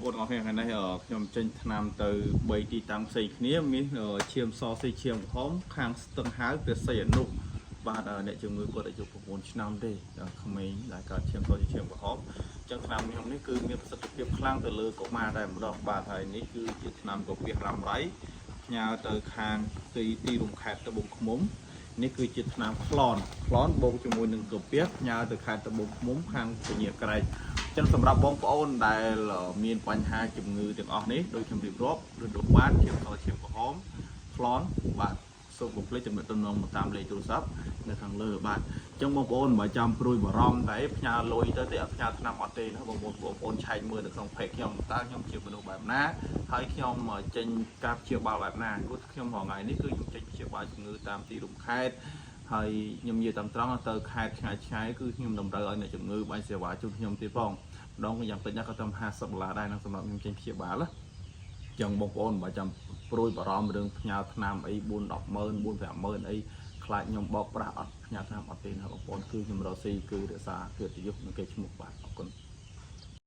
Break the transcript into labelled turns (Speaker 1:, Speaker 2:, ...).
Speaker 1: ប្អូនអរគ្នាថ្ងៃនេះខ្ញុំចេញថ្នាំទៅ3ទីតាំងផ្សេងគ្នាមានឈាមសស៊ីឈាមក្រហមខាងស្ទឹងហៅព្រះសីហនុបាទអ្នកជំងឺគាត់អាយុ9ឆ្នាំទេក្មេងដែលកើតឈាមសស៊ីឈាមក្រហមអញ្ចឹងថ្នាំខ្ញុំនេះគឺមានប្រសិទ្ធភាពខ្លាំងទៅលើកុមារតែម្ដងបាទហើយនេះគឺជាថ្នាំកាពះរ៉ាំរ៉ៃផ្ញើទៅខាងទីរំខេត្តត្បូងឃ្មុំនេះគឺជាថ្នាំក្លនបូកជាមួយនឹងកាពះផ្ញើទៅខេត្តត្បូងឃ្មុំខាងពញាក្រែកចឹងសម្រាប់បងប្អូនដែលមានបញ្ហាជំងឺទាំងអស់នេះដូចខ្ញុំរៀបរាប់ឬដូចបានឈាមសឈាមក្រហមក្លនបាទសូមកុំភ្លេចចំណុចទំនងតាមលេខទូរស័ព្ទនៅខាងលើបាទចឹងបងប្អូនមិនចាំព្រួយបារម្ភតែផ្ញើលុយទៅទេអត់ផ្ញើថ្នាំអត់ទេណាបងប្អូនឆែកមើលនៅក្នុង page ខ្ញុំតើខ្ញុំជាមនុស្សបែបណាហើយខ្ញុំចេញការព្យាបាលបែបណាព្រោះខ្ញុំរងថ្ងៃនេះគឺខ្ញុំចេញព្យាបាលជំងឺតាមទីរំខេត្តហើយខ្ញុំនិយាយតាមត្រង់ទៅខេត្តឆ្ងាយគឺខ្ញុំតម្រូវឲ្យអ្នកជំងឺបាញ់សេវាជូនខ្ញុំទៀតផងម្ដងយ៉ាងតិចណាស់ក៏ត្រឹម$50ដែរនឹងសម្រាប់ខ្ញុំចេញព្យាបាលណាចឹងបងប្អូនមិនចាំព្រួយបារម្ភរឿងផ្ញើថ្នាំអី4-10ម៉ឺន4-50000អីខ្លាចខ្ញុំបោកប្រាស់អត់ផ្ញើថ្នាំអត់ទេណាបងប្អូនគឺខ្ញុំរកស៊ីគឺរក្សាកិត្តិយសនិងកេរ្តិ៍ឈ្មោះបាទអរគុណ